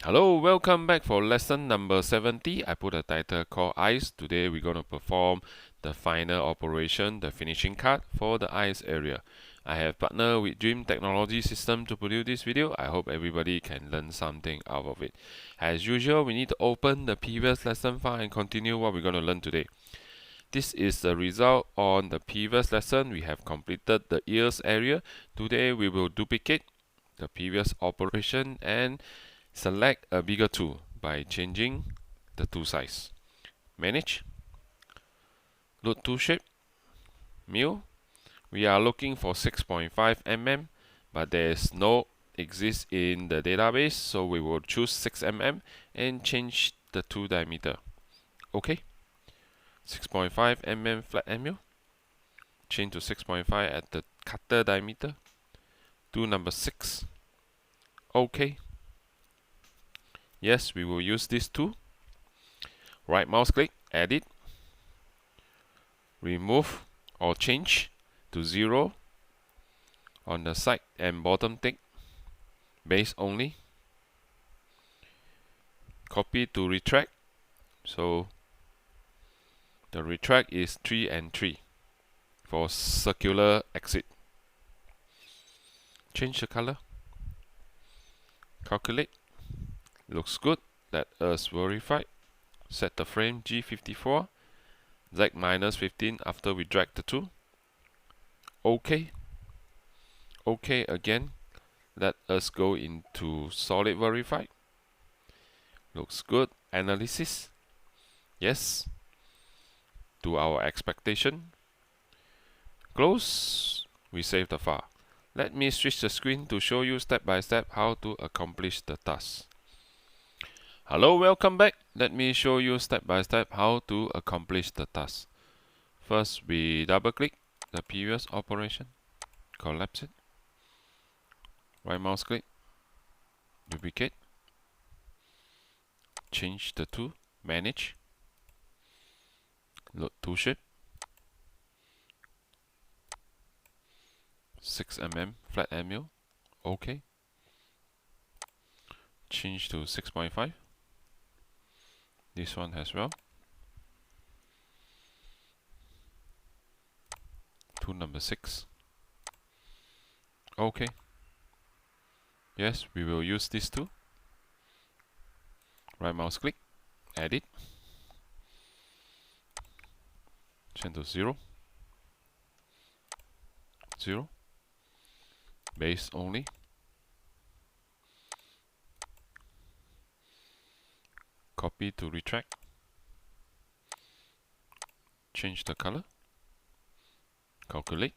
Hello, welcome back for lesson number 70. I put a title called Eyes. Today we're going to perform the final operation, the finishing cut for the eyes area. I have partnered with Dream Technology System to produce this video. I hope everybody can learn something out of it. As usual, we need to open the previous lesson file and continue what we're going to learn today. This is the result on the previous lesson. We have completed the ears area. Today we will duplicate the previous operation and select a bigger tool by changing the tool size. Manage, load tool shape, mill. We are looking for 6.5 mm, but there is no exist in the database, so we will choose 6 mm and change the tool diameter. Okay, 6.5 mm flat end mill. Change to 6.5 at the cutter diameter. Tool number 6. Okay. Yes, we will use this tool. Right mouse click, edit, remove or change to 0 on the side and bottom tick, base only. Copy to retract. So the retract is 3 and 3 for circular exit. Change the color. Calculate. Looks good. Let us verify. Set the frame G54. Z-15 after we drag the tool. OK. OK again. Let us go into solid verify. Looks good. Analysis. Yes. To our expectation. Close. We save the file. Let me switch the screen to show you step by step how to accomplish the task. Hello, welcome back. Let me show you step by step how to accomplish the task. First, we double click the previous operation, collapse it, right mouse click, duplicate, change the tool, manage, load tool shape, 6 mm flat end mill, OK. Change to 6.5. This one as well. Tool number 6. OK. Yes, we will use this tool. Right mouse click, edit, change to 0, 0, base only. Copy to retract. Change the color. Calculate.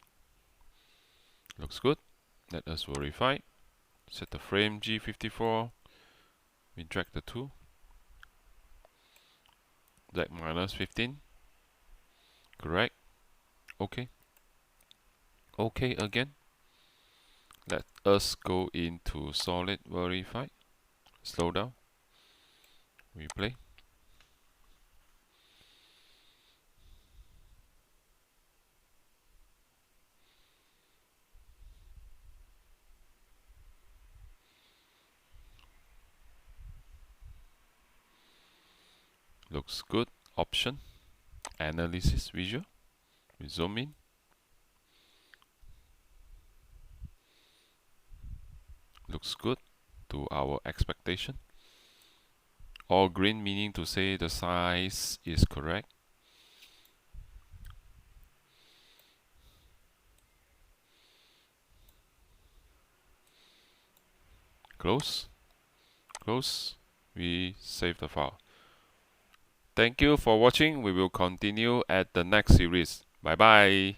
Looks good. Let us verify. Set the frame G54. We drag the tool. Z-15. Correct. OK. OK again. Let us go into solid verify. Slow down. Replay. Looks good. Option. Analysis visual. We zoom in. Looks good to our expectation. All green meaning to say the size is correct. Close. Close. We save the file. Thank you for watching. We will continue at the next series. Bye bye.